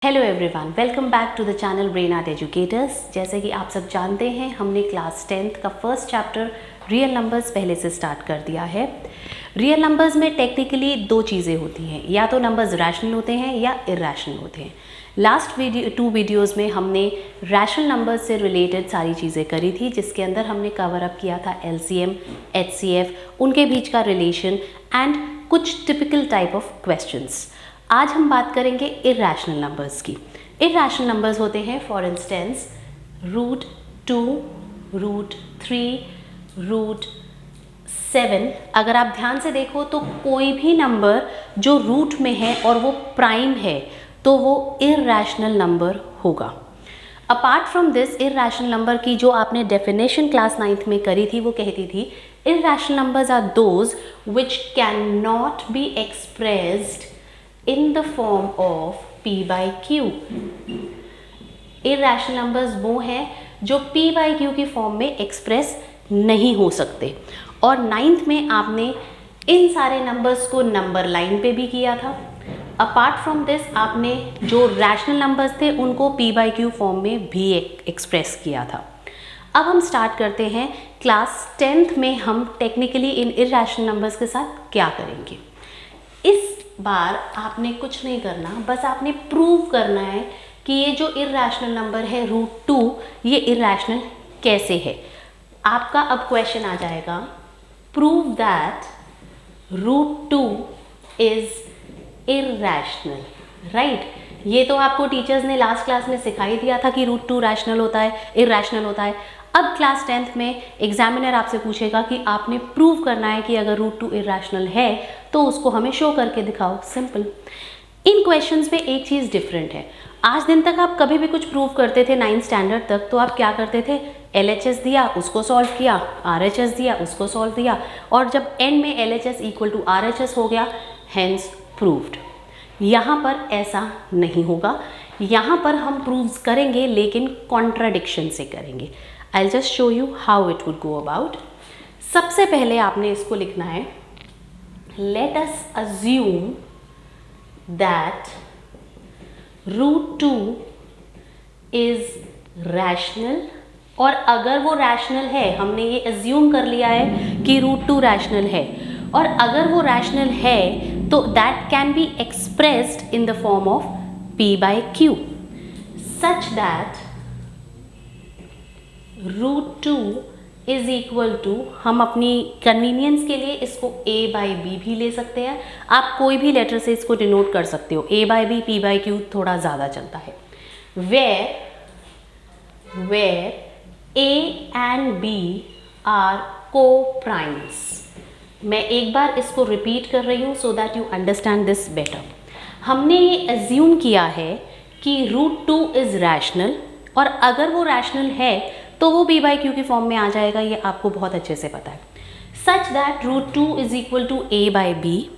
Hello everyone, welcome back to the channel Brain Art Educators. जैसे कि आप सब जानते हैं, हमने क्लास 10th का फर्स्ट चैप्टर रियल नंबर्स पहले से स्टार्ट कर दिया है। रियल नंबर्स में टेक्निकली दो चीज़ें होती हैं, या तो नंबर्स रैशनल होते हैं या इरैशनल होते हैं। लास्ट टू वीडियोज़ में हमने रैशनल नंबर्स से रिलेटेड सारी चीज़ें करी थी, जिसके अंदर हमने कवर अप किया था LCM, HCF, उनके बीच का रिलेशन एंड कुछ टिपिकल टाइप ऑफ क्वेश्चंस। आज हम बात करेंगे इरैशनल नंबर्स की। इरैशनल नंबर्स होते हैं फॉर इंस्टेंस √2, √3, √7। अगर आप ध्यान से देखो तो कोई भी नंबर जो रूट में है और वो प्राइम है तो वो इरैशनल नंबर होगा। Apart from this, irrational number की जो आपने डेफिनेशन क्लास 9th में करी थी वो कहती थी irrational numbers are those which can not be expressed in the form of p by q। Irrational numbers वो हैं जो p by q की फॉर्म में एक्सप्रेस नहीं हो सकते। और 9th में आपने इन सारे नंबर्स को नंबर लाइन पे भी किया था। अपार्ट फ्रॉम दिस, आपने जो रैशनल नंबर्स थे उनको p by q फॉर्म में भी एक्सप्रेस किया था। अब हम स्टार्ट करते हैं। क्लास 10th में हम टेक्निकली इन इरैशनल नंबर्स के साथ क्या करेंगे। इस बार आपने कुछ नहीं करना, बस आपने प्रूव करना है कि ये जो इरैशनल नंबर है √2, ये इरैशनल कैसे है। आपका अब क्वेश्चन आ जाएगा, prove that √2 is irrational, right. ये तो आपको टीचर्स ने लास्ट क्लास में सिखाई दिया था कि √2 रैशनल होता है, इरैशनल होता है। अब क्लास 10th में एग्जामिनर आपसे पूछेगा कि आपने प्रूव करना है कि अगर √2 इरैशनल है तो उसको हमें शो करके दिखाओ। सिंपल। इन क्वेश्चंस में एक चीज़ डिफरेंट है। आज दिन तक आप कभी भी कुछ प्रूव करते थे 9th स्टैंडर्ड तक, तो आप क्या करते थे, LHS दिया उसको सॉल्व किया, RHS दिया उसको सॉल्व किया, और जब एंड में LHS इक्वल टू RHS हो गया, हेंस प्रूव्ड। यहाँ पर ऐसा नहीं होगा। यहाँ पर हम प्रूव्स करेंगे लेकिन कॉन्ट्राडिक्शन से करेंगे। I will just show you how it would go about. सबसे पहले आपने इसको लिखना है, let us assume that √2 is rational। और अगर वो रैशनल है, हमने ये assume कर लिया है कि √2 रैशनल है, और अगर वो रैशनल है तो that can be expressed in the form of p by q such that √2 is equal to, हम अपनी कन्वीनियंस के लिए इसको a बाई बी भी ले सकते हैं। आप कोई भी लेटर से इसको डिनोट कर सकते हो, a by b, p by q थोड़ा ज़्यादा चलता है। Where a and b are coprimes. मैं एक बार इसको रिपीट कर रही हूँ so that you understand this better. हमने ये एज्यूम किया है कि √2 इज रैशनल, और अगर वो रैशनल है तो वो p बाई क्यू की फॉर्म में आ जाएगा, ये आपको बहुत अच्छे से पता है। Such that √2 is equal to a by b,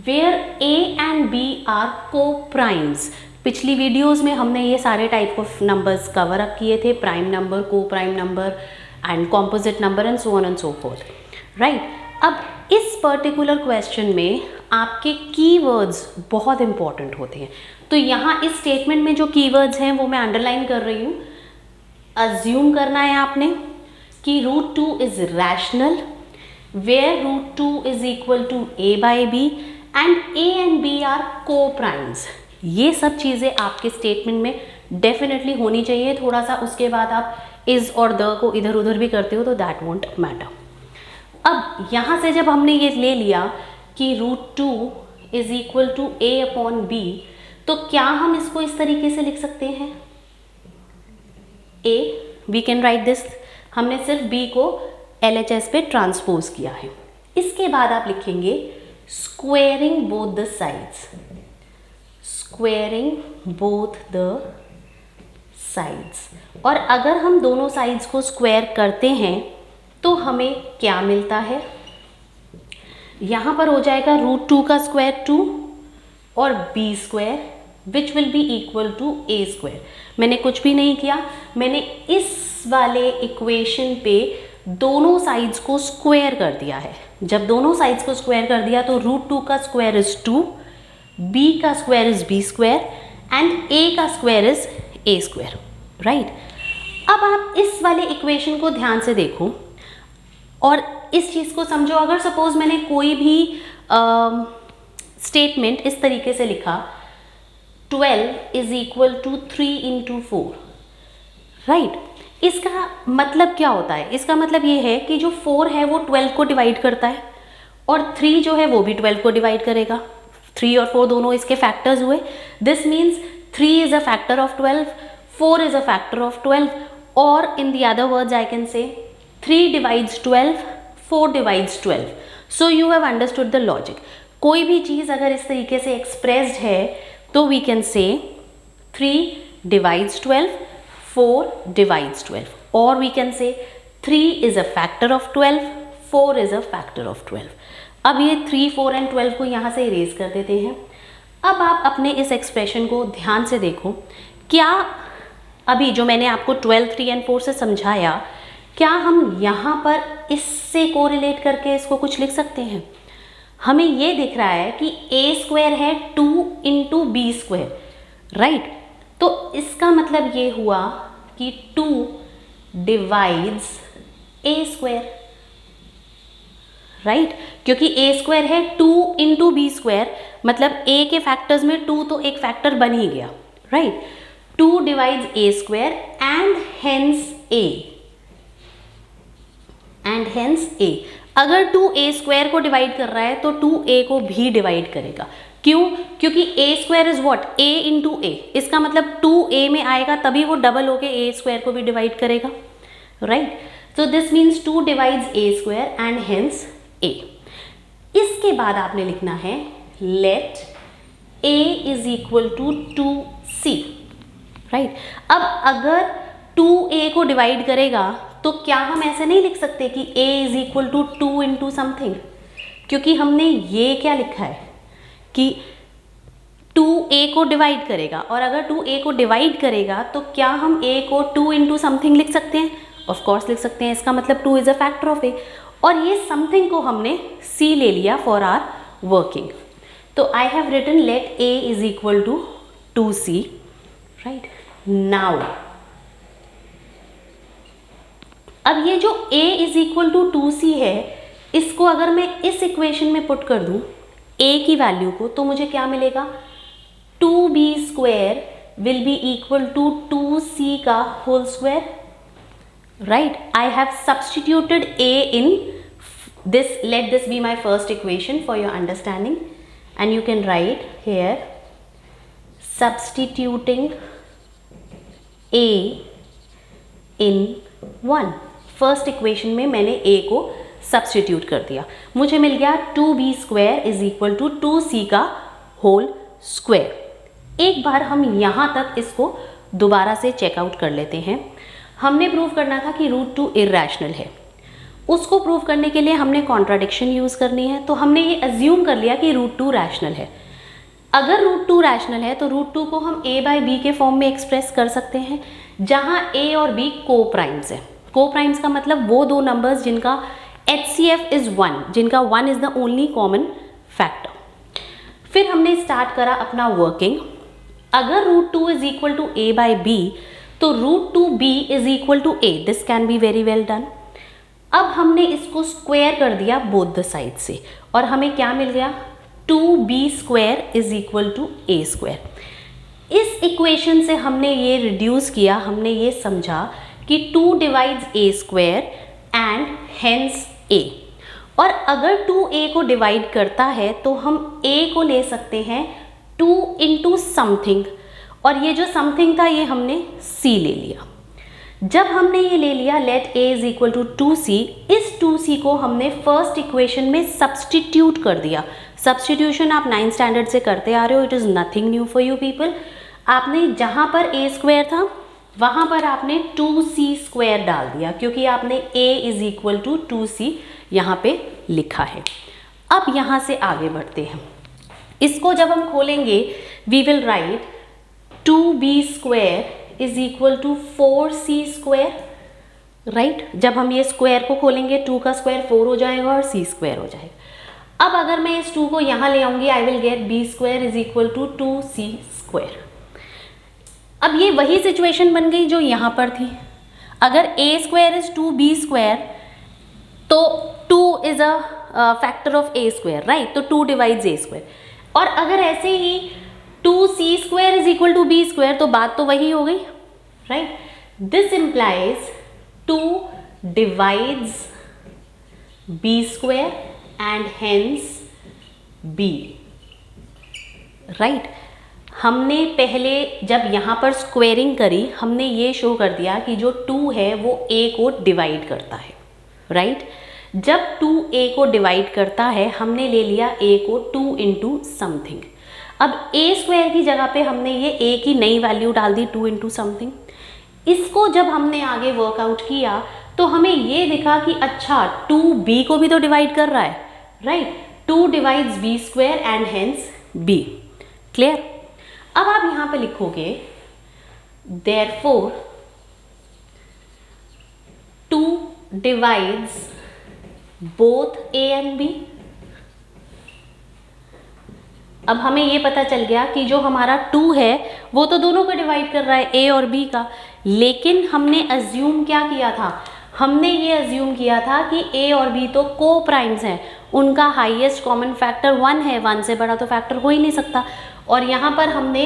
where a and b are coprimes. पिछली वीडियोस में हमने ये सारे type of numbers cover up किए थे, prime number, coprime number and composite number and so on and so forth, right. अब इस particular question में आपके कीवर्ड्स बहुत इंपॉर्टेंट होते हैं। तो यहाँ इस स्टेटमेंट में जो कीवर्ड्स हैं वो मैं अंडरलाइन कर रही हूँ। अज्यूम करना है आपने कि √2 is rational, where √2 is equal to a by b and a and b are coprimes. ये सब चीज़ें आपके स्टेटमेंट में डेफिनेटली होनी चाहिए। थोड़ा सा उसके बाद आप इज और द को इधर उधर भी करते हो तो दैट वोंट मैटर। अब यहाँ से जब हमने ये ले लिया कि √2 is equal to a upon b, तो क्या हम इसको इस तरीके से लिख सकते हैं, a, we can write this। हमने सिर्फ b को LHS पे ट्रांसपोज किया है। इसके बाद आप लिखेंगे squaring both the sides, squaring both the sides. और अगर हम दोनों साइड्स को स्क्वायर करते हैं तो हमें क्या मिलता है, यहाँ पर हो जाएगा √2 का स्क्वायर 2 और b square which will be equal to a square. मैंने कुछ भी नहीं किया, मैंने इस वाले इक्वेशन पे दोनों साइड्स को स्क्वायर कर दिया है। जब दोनों साइड्स को स्क्वायर कर दिया तो √2 का स्क्वायर इज 2, b का square is b square and a का square is a square, right. अब आप इस वाले इक्वेशन को ध्यान से देखो और इस चीज़ को समझो। अगर सपोज मैंने कोई भी स्टेटमेंट इस तरीके से लिखा 12 is equal to 3 into 4, right, इसका मतलब क्या होता है? इसका मतलब ये है कि जो 4 है वो 12 को डिवाइड करता है और 3 जो है वो भी 12 को डिवाइड करेगा। 3 और 4 दोनों इसके फैक्टर्स हुए। This means 3 is a factor of 12, 4 is a factor of 12, or in the other words I can say 3 divides 12, 4 divides 12. So you have understood the logic. कोई भी चीज़ अगर इस तरीके से expressed है तो we can say 3 divides 12, 4 divides 12, or we can say 3 is a factor of 12, 4 is a factor of 12. अब ये 3, 4 and 12 को यहाँ से इरेज कर देते हैं। अब आप अपने इस एक्सप्रेशन को ध्यान से देखो। क्या अभी जो मैंने आपको 12, 3 and 4 से समझाया, क्या हम यहाँ पर इससे कोरिलेट करके इसको कुछ लिख सकते हैं? हमें ये दिख रहा है कि ए स्क्वायर है 2 इंटू बी स्क्वायर, राइट। तो इसका मतलब ये हुआ कि 2 डिवाइड्स ए स्क्वायर, राइट, क्योंकि ए स्क्वायर है 2 इंटू बी स्क्वायर, मतलब ए के फैक्टर्स में 2 तो एक फैक्टर बन ही गया, right. 2 divides a square and hence a. अगर 2 a स्क्वायर को डिवाइड कर रहा है तो 2 a को भी डिवाइड करेगा। क्यों? क्योंकि a square is what? a into a। इसका मतलब 2 a में आएगा तभी वो डबल होके a स्क्वायर को भी डिवाइड करेगा, right. So this means 2 divides a square and hence a। इसके बाद आपने लिखना है let a is equal to 2c, right. अब अगर 2a को डिवाइड करेगा तो क्या हम ऐसे नहीं लिख सकते कि a is equal to 2 into something, क्योंकि हमने ये क्या लिखा है कि 2a को डिवाइड करेगा, और अगर 2a को डिवाइड करेगा तो क्या हम a को 2 इंटू समथिंग लिख सकते हैं? ऑफ कोर्स लिख सकते हैं। इसका मतलब 2 is a factor of a, और ये समथिंग को हमने c ले लिया फॉर आर वर्किंग। तो I have written let a is equal to 2c, right. Now अब ये जो a is equal to 2c है, इसको अगर मैं इस इक्वेशन में पुट कर दूं a की वैल्यू को, तो मुझे क्या मिलेगा? 2b square will be equal to 2c का whole square, right. I have substituted a in this. Let this be my first equation for your understanding, and you can write here substituting a in 1। First equation में मैंने a को substitute कर दिया, मुझे मिल गया 2b square is equal to 2c का whole square. एक बार हम यहाँ तक इसको दोबारा से चेकआउट कर लेते हैं। हमने प्रूव करना था कि √2 इर्रेशनल है। उसको प्रूव करने के लिए हमने कॉन्ट्राडिक्शन यूज़ करनी है, तो हमने ये अज्यूम कर लिया कि √2 रैशनल है। अगर √2 रैशनल है तो √2 को हम a बाई बी के फॉर्म में एक्सप्रेस कर सकते हैं, जहाँ a और b को प्राइम्स है। को प्राइम्स का मतलब वो दो नंबर्स जिनका HCF इज 1, जिनका 1 is the only common factor. फिर हमने स्टार्ट करा अपना वर्किंग। अगर √2 is equal to a by b तो √2b is equal to a। This can be very well done. अब हमने इसको स्क्वायर कर दिया बोथ द साइड से, और हमें क्या मिल गया? 2b square is equal to a square. इस इक्वेशन से हमने ये रिड्यूस किया, हमने ये समझा कि 2 divides a square and hence a, और अगर 2a को डिवाइड करता है तो हम a को ले सकते हैं 2 इंटू समथिंग, और ये जो समथिंग था ये हमने c ले लिया। जब हमने ये ले लिया let a is equal to 2c, इस 2c को हमने फर्स्ट इक्वेशन में सब्सटीट्यूट कर दिया। सब्सटीट्यूशन आप 9th स्टैंडर्ड से करते आ रहे हो, it is nothing new for you people. आपने जहाँ पर a स्क्वायर था वहाँ पर आपने 2c स्क्वायर डाल दिया, क्योंकि आपने a is equal to 2c यहाँ पे लिखा है। अब यहाँ से आगे बढ़ते हैं। इसको जब हम खोलेंगे we will write 2b square is equal to 4c square, right. जब हम ये स्क्वायर को खोलेंगे 2 का स्क्वायर 4 हो जाएगा और c स्क्वायर हो जाएगा। अब अगर मैं इस 2 को यहाँ ले आऊँगी I will get b square is equal to 2c square. अब ये वही सिचुएशन बन गई जो यहाँ पर थी। अगर a square is 2b square तो 2 is a factor of a square, right, तो 2 डिवाइड्स a स्क्वायर। और अगर ऐसे ही 2c square is equal to b square तो बात तो वही हो गई, right. This implies 2 divides b square and hence b, right. हमने पहले जब यहाँ पर स्क्वेयरिंग करी हमने ये शो कर दिया कि जो 2 है वो a को डिवाइड करता है, राइट। जब 2a को डिवाइड करता है हमने ले लिया a को 2 इंटू समथिंग। अब a स्क्वायर की जगह पे हमने ये a की नई वैल्यू डाल दी 2 इंटू समथिंग। इसको जब हमने आगे वर्कआउट किया तो हमें ये दिखा कि अच्छा 2b को भी तो डिवाइड कर रहा है, right. 2 divides b square and hence b, clear. अब आप यहां पे लिखोगे therefore 2 divides both a and b। अब हमें ये पता चल गया कि जो हमारा 2 है वो तो दोनों को डिवाइड कर रहा है, a और b का, लेकिन हमने अज्यूम क्या किया था, हमने ये अज्यूम किया था कि a और b तो को प्राइम्स हैं, उनका हाईएस्ट कॉमन फैक्टर 1 है, 1 से बड़ा तो फैक्टर हो ही नहीं सकता। और यहाँ पर हमने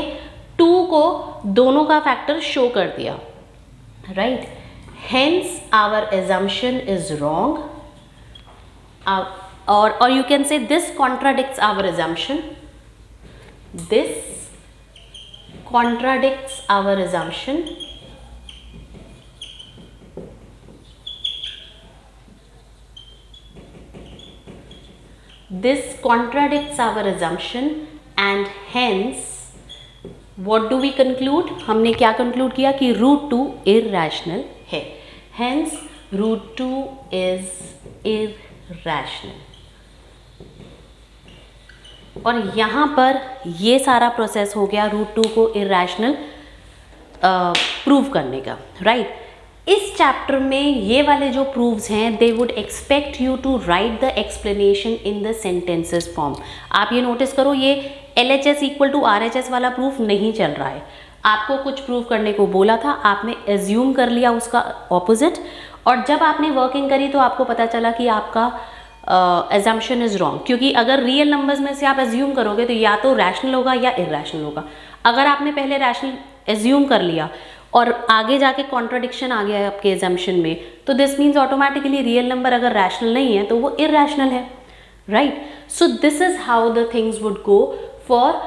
2 को दोनों का फैक्टर शो कर दिया, right. Hence our assumption is wrong, और you can say this contradicts our assumption, this contradicts our assumption, this contradicts our assumption and hence what do we conclude, हमने क्या conclude किया कि √2 irrational है, hence √2 is irrational। और यहाँ पर ये सारा प्रोसेस हो गया √2 को इरेशनल प्रूव करने का, राइट। इस चैप्टर में ये वाले जो प्रूव्स हैं they would expect you to write the explanation in the sentences form. आप ये नोटिस करो ये LHS इक्वल टू RHS वाला प्रूफ नहीं चल रहा है। आपको कुछ प्रूव करने को बोला था, आपने एज्यूम कर लिया उसका ऑपोजिट, और जब आपने वर्किंग करी तो आपको पता चला कि आपका एजम्पशन इज रॉन्ग, क्योंकि अगर रियल नंबर्स में से आप एज्यूम करोगे तो या तो रैशनल होगा या इरेशनल होगा। अगर आपने पहले रैशनल एज्यूम कर लिया और आगे जाके कॉन्ट्राडिक्शन आ गया है आपके एजम्पशन में, तो this means automatically real number अगर रैशनल नहीं है तो वो इरेशनल है, right. So this is how the things would go for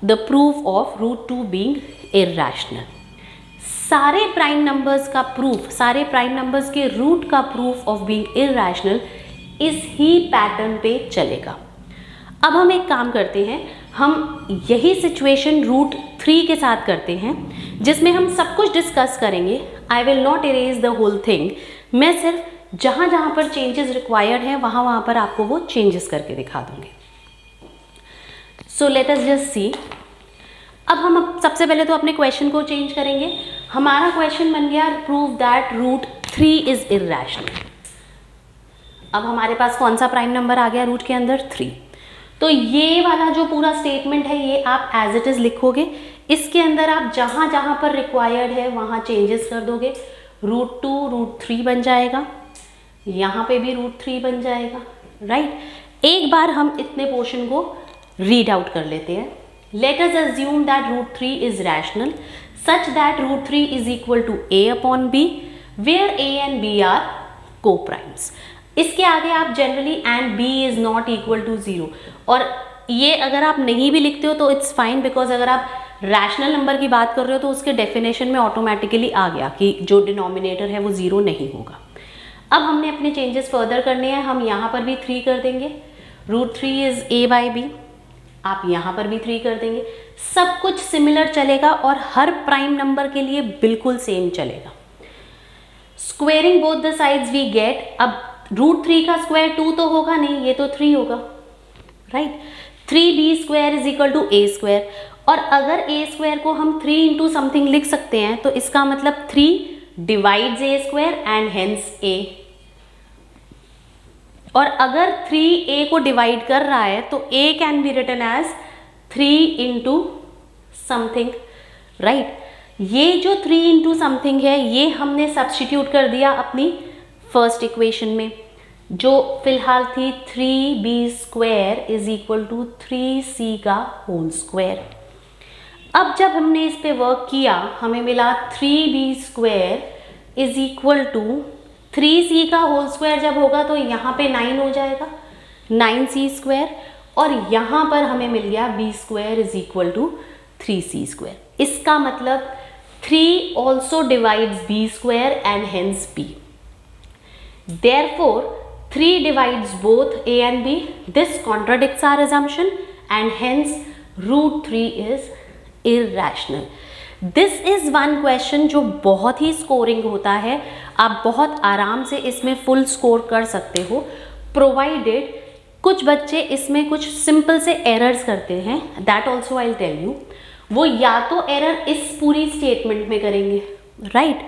the proof of √2 being irrational. सारे प्राइम नंबर्स का प्रूफ, सारे प्राइम नंबर्स के रूट का प्रूफ ऑफ बीइंग इरेशनल इस ही पैटर्न पे चलेगा। अब हम एक काम करते हैं, हम यही सिचुएशन √3 के साथ करते हैं जिसमें हम सब कुछ डिस्कस करेंगे। I will not erase the whole thing, मैं सिर्फ जहाँ जहाँ पर चेंजेस रिक्वायर्ड हैं वहाँ वहाँ पर आपको वो चेंजेस करके दिखा दूंगी। So let us just see. अब हम सबसे पहले तो अपने क्वेश्चन को चेंज करेंगे। हमारा क्वेश्चन बन गया प्रूव दैट √3 इज इरेशनल। अब हमारे पास कौन सा प्राइम नंबर आ गया रूट के अंदर, 3। तो ये वाला जो पूरा स्टेटमेंट है ये आप एज इट इज़ लिखोगे। इसके अंदर आप जहाँ जहाँ पर रिक्वायर्ड है वहाँ चेंजेस कर दोगे। √2 √3 बन जाएगा, यहाँ पे भी √3 बन जाएगा, राइट। एक बार हम इतने पोर्शन को रीड आउट कर लेते हैं। Let us assume that √3 is rational such that √3 is equal to a upon b where a and b are coprimes. इसके आगे आप generally and b is not equal to 0, और ये अगर आप नहीं भी लिखते हो तो इट्स फाइन, बिकॉज अगर आप रैशनल नंबर की बात कर रहे हो तो उसके डेफिनेशन में ऑटोमेटिकली आ गया कि जो डिनोमिनेटर है वो 0 नहीं होगा। अब हमने अपने चेंजेस फर्दर करने हैं। हम यहाँ पर भी 3 कर देंगे, √3 इज a बाई b, आप यहाँ पर भी 3 कर देंगे। सब कुछ सिमिलर चलेगा और हर प्राइम नंबर के लिए बिल्कुल सेम चलेगा। Squaring both the sides we get, अब √3 का स्क्वायर 2 तो होगा नहीं, ये तो 3 होगा, right. 3b square is equal to a square, और अगर a स्क्वायर को हम 3 इंटू समथिंग लिख सकते हैं तो इसका मतलब 3 divides a square and hence a। और अगर 3 a को डिवाइड कर रहा है तो a can be written as 3 into something, right. ये जो 3 इंटू समथिंग है ये हमने सब्स्टिट्यूट कर दिया अपनी फर्स्ट इक्वेशन में, जो फिलहाल थी 3b² is equal to 3c का होल स्क्वायर। अब जब हमने इस पे वर्क किया हमें मिला 3b² is equal to 3c का होल स्क्वायर जब होगा तो यहाँ पे 9 हो जाएगा, 9c², और यहाँ पर हमें मिल गया b² is equal to 3c²। इसका मतलब 3 also divides b² and hence b. Therefore, 3 divides both a and b. This contradicts our assumption and hence root 3 is irrational. This is one question जो बहुत ही scoring होता है, आप बहुत आराम से इसमें फुल स्कोर कर सकते हो, प्रोवाइडेड कुछ बच्चे इसमें कुछ सिंपल से एरर्स करते हैं, that also I will tell you. वो या तो एरर इस पूरी स्टेटमेंट में करेंगे, राइट,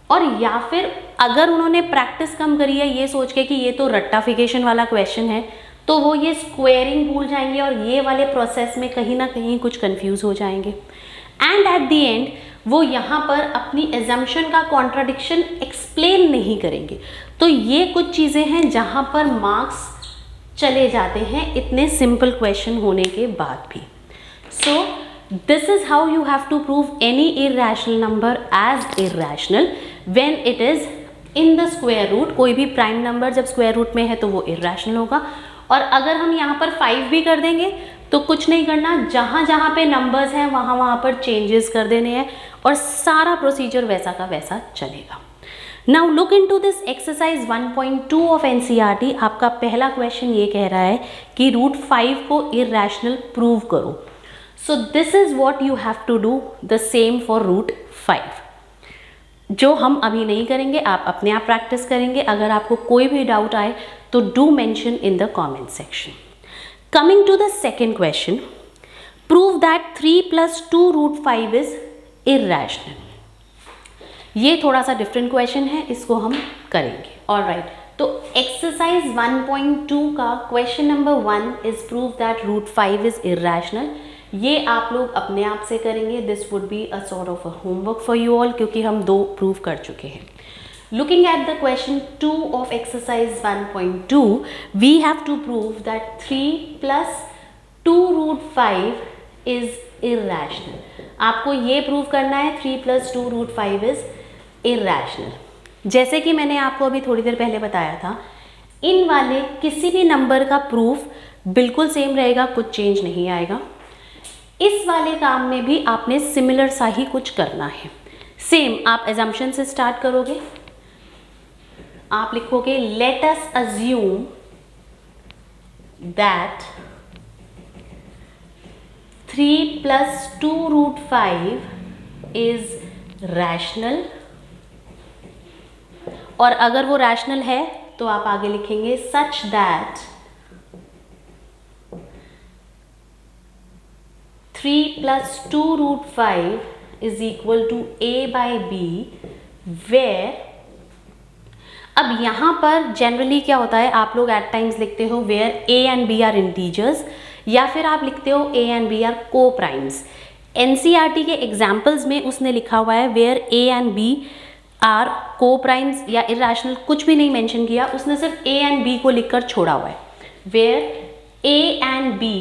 और या फिर अगर उन्होंने प्रैक्टिस कम करी है ये सोच के कि ये तो रट्टाफिकेशन वाला क्वेश्चन है, तो वो ये स्क्वेयरिंग भूल जाएंगे और ये वाले प्रोसेस में कहीं ना कहीं कुछ कंफ्यूज हो जाएंगे, एंड एट द एंड वो यहाँ पर अपनी एजम्पशन का कॉन्ट्राडिक्शन एक्सप्लेन नहीं करेंगे। तो ये कुछ चीज़ें हैं जहाँ पर मार्क्स चले जाते हैं इतने सिंपल क्वेश्चन होने के बाद भी। सो this is how you have to prove any irrational number as irrational when it is in the square root। कोई भी प्राइम नंबर जब स्क्वायर रूट में है तो वो irrational होगा, और अगर हम यहाँ पर 5 भी कर देंगे तो कुछ नहीं करना, जहाँ जहाँ पे नंबर्स हैं वहाँ वहाँ पर चेंजेस कर देने हैं और सारा प्रोसीजर वैसा का वैसा चलेगा। Now look into this exercise 1.2 of NCERT। आपका पहला क्वेश्चन ये कह रहा है कि रूट 5 को irrational प्रूव करो। So this is what you have to do, the same for root 5, जो हम अभी नहीं करेंगे, आप अपने आप प्रैक्टिस करेंगे। अगर आपको कोई भी डाउट आए तो do mention in the comment section. Coming to the second question, prove that 3 + 2 root 5 is irrational. ये थोड़ा सा डिफरेंट क्वेश्चन है, इसको हम करेंगे। ऑलराइट, तो एक्सरसाइज 1.2 का question number 1 is prove that root 5 is irrational. ये आप लोग अपने आप से करेंगे, this would be a sort of a homework for you all, क्योंकि हम 2 प्रूव कर चुके हैं। Looking at the question 2 of exercise 1.2, we have to prove that 3 + 2 root 5 is irrational. आपको ये प्रूव करना है 3 + 2 रूट 5 इज इर्रेशनल। जैसे कि मैंने आपको अभी थोड़ी देर पहले बताया था, इन वाले किसी भी नंबर का प्रूफ बिल्कुल सेम रहेगा, कुछ चेंज नहीं आएगा। इस वाले काम में भी आपने सिमिलर सा ही कुछ करना है। सेम आप एजम्पशन से स्टार्ट करोगे, आप लिखोगे let us assume that 3 + 2 root 5 is rational, और अगर वो रैशनल है तो आप आगे लिखेंगे such that 3 + 2 root 5 is equal to a/b, where, अब यहाँ पर जनरली क्या होता है, आप लोग एट टाइम्स लिखते हो where a and b are integers, या फिर आप लिखते हो a and b are coprimes. NCERT के एग्जाम्पल्स में उसने लिखा हुआ है where a and b are coprimes या इर्रेशनल, कुछ भी नहीं मेंशन किया, उसने सिर्फ a and b को लिखकर छोड़ा हुआ है। वेयर a and b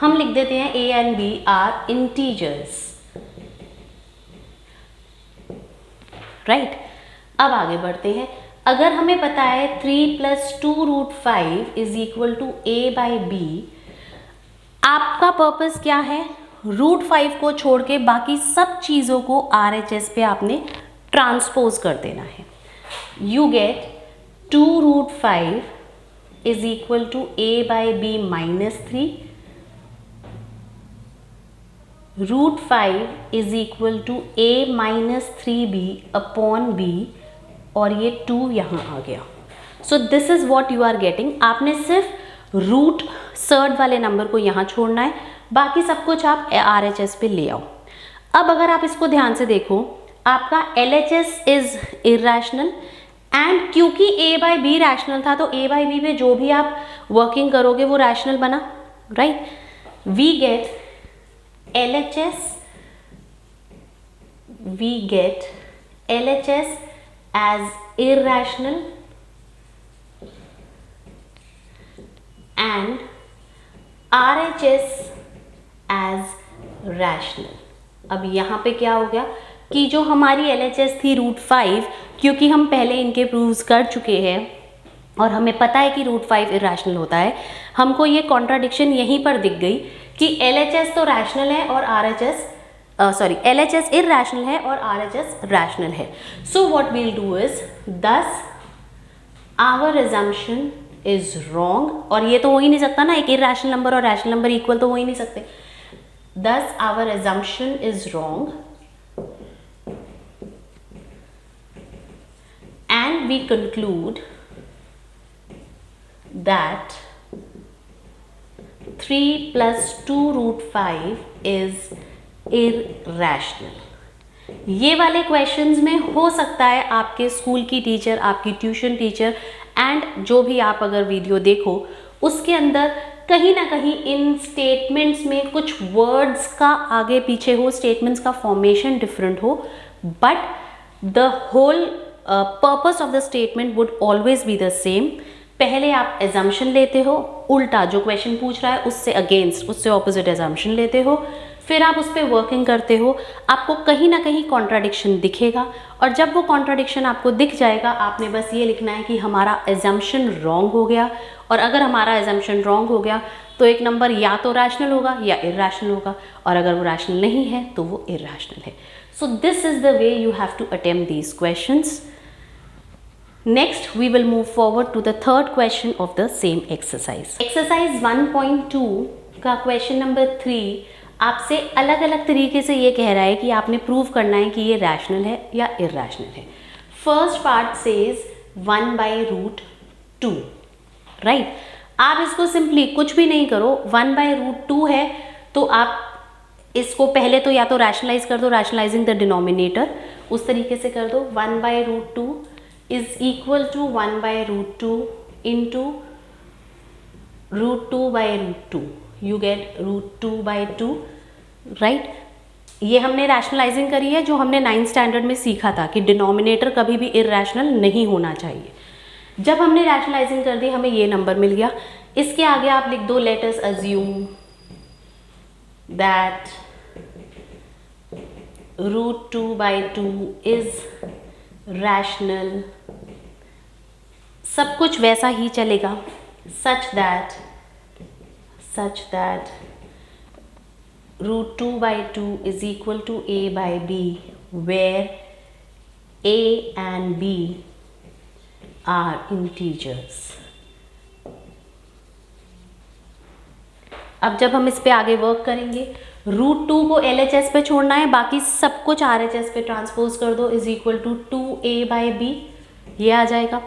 हम लिख देते हैं a and b are integers, right. अब आगे बढ़ते हैं। अगर हमें पता है 3 + 2 root 5 is equal to a/b, आपका पर्पस क्या है, रूट 5 को छोड़ के बाकी सब चीज़ों को RHS पे आपने ट्रांसपोज कर देना है। You get 2 root 5 is equal to a/b -3, root 5 is equal to a - 3b upon b, और ये 2 यहाँ आ गया। So this is what you are getting. आपने सिर्फ रूट सर्ड वाले नंबर को यहाँ छोड़ना है, बाकी सब कुछ आप RHS पे ले आओ। अब अगर आप इसको ध्यान से देखो, आपका LHS इज इर्रेशनल, एंड क्योंकि a/b रैशनल था तो a/b पे जो भी आप वर्किंग करोगे वो रैशनल बना, right. We get LHS we get LHS as irrational and RHS as rational. अब यहाँ पे क्या हो गया कि जो हमारी LHS थी √5, क्योंकि हम पहले इनके प्रूव्स कर चुके हैं और हमें पता है कि √5 इरेशनल होता है, हमको ये कॉन्ट्राडिक्शन यहीं पर दिख गई कि LHS तो रैशनल है और LHS इरेशनल है और RHS रैशनल है. So what we'll do is, thus our assumption is wrong. और ये तो हो ही नहीं सकता ना, एक इरेशनल नंबर और रैशनल नंबर इक्वल तो हो ही नहीं सकते. Thus our assumption is wrong and we conclude that 3 plus 2 √5 is irrational. ये वाले क्वेश्चंस में हो सकता है आपके स्कूल की टीचर, आपकी ट्यूशन टीचर एंड जो भी आप अगर वीडियो देखो उसके अंदर कहीं ना कहीं इन स्टेटमेंट्स में कुछ वर्ड्स का आगे पीछे हो, स्टेटमेंट्स का फॉर्मेशन डिफरेंट हो, but the whole purpose of the statement would always be the same. पहले आप एजम्पशन लेते हो, उल्टा जो क्वेश्चन पूछ रहा है उससे अगेंस्ट, उससे ऑपोजिट एजम्पशन लेते हो, फिर आप उस पर वर्किंग करते हो. आपको कहीं ना कहीं कॉन्ट्राडिक्शन दिखेगा और जब वो कॉन्ट्राडिक्शन आपको दिख जाएगा, आपने बस ये लिखना है कि हमारा एजम्पशन रॉन्ग हो गया. और अगर हमारा एजम्पशन रॉन्ग हो गया तो एक नंबर या तो रैशनल होगा या इरेशनल होगा, और अगर वो रैशनल नहीं है तो वो इरेशनल है. So this is the way you have to attempt these questions. Next we will move forward to the third question of the same exercise. Exercise 1.2 का question number 3 आपसे अलग अलग तरीके से ये कह रहा है कि आपने प्रूव करना है कि ये रैशनल है या इरेशनल है. First part says 1/√2, right. आप इसको सिंपली कुछ भी नहीं करो, 1/√2 है तो आप इसको पहले तो या तो रैशनलाइज कर दो, रैशनलाइजिंग द डिनोमिनेटर, उस तरीके से कर दो. 1/√2 is equal to 1/√2 into √2/√2. You get √2/2, right. ये हमने रैशनलाइजिंग करी है जो हमने 9th स्टैंडर्ड में सीखा था कि डिनोमिनेटर कभी भी इरेशनल नहीं होना चाहिए. जब हमने रैशनलाइजिंग कर दी हमें ये नंबर मिल गया. इसके आगे आप लिख दो, late us assume that √2/2 is rational. सब कुछ वैसा ही चलेगा, such that √2/2 is equal to a/b, where a and b are integers. अब जब हम इस पे आगे वर्क करेंगे, √2 को LHS पे छोड़ना है, बाकी सब कुछ RHS पे ट्रांसपोज कर दो, इज इक्वल टू 2a/b, ये आ जाएगा.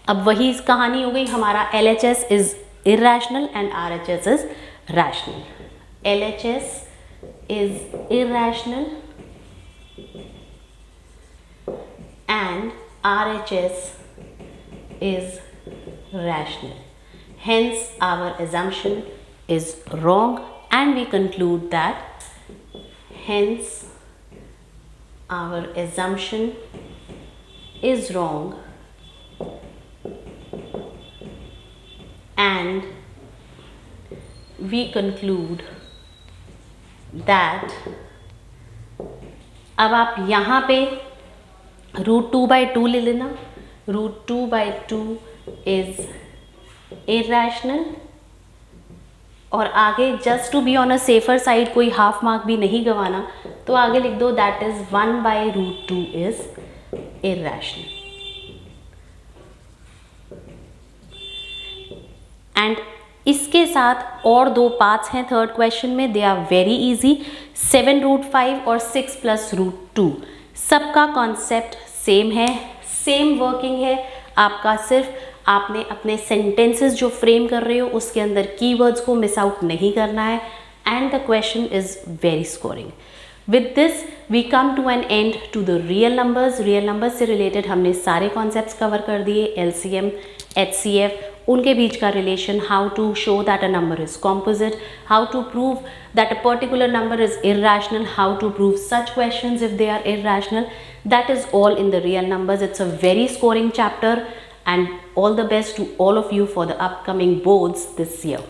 अब वही इस कहानी हो गई, हमारा LHS is irrational and RHS is rational. LHS is irrational and RHS is rational. Hence our assumption is wrong and we conclude that hence our assumption is wrong and we conclude that अब आप यहाँ पे √2/2 ले लेना. √2/2 is irrational और आगे just to be on a safer side कोई half mark भी नहीं गंवाना, तो आगे लिख दो that is 1/√2 is irrational. And इसके साथ और दो पार्ट्स हैं थर्ड क्वेश्चन में, दे आर वेरी इजी. 7√5 और 6 + √2 सबका कॉन्सेप्ट सेम है, सेम वर्किंग है. आपका सिर्फ आपने अपने सेंटेंसेस जो फ्रेम कर रहे हो उसके अंदर कीवर्ड्स को मिस आउट नहीं करना है. And the question is very scoring. With this we come to an end to the real numbers. Real numbers से रिलेटेड हमने सारे कॉन्सेप्ट्स कवर कर दिए, LCM, HCF उनके बीच का relation, how to show that a number is composite, how to prove that a particular number is irrational, how to prove such questions if they are irrational. That is all in the real numbers. It's a very scoring chapter, and all the best to all of you for the upcoming boards this year.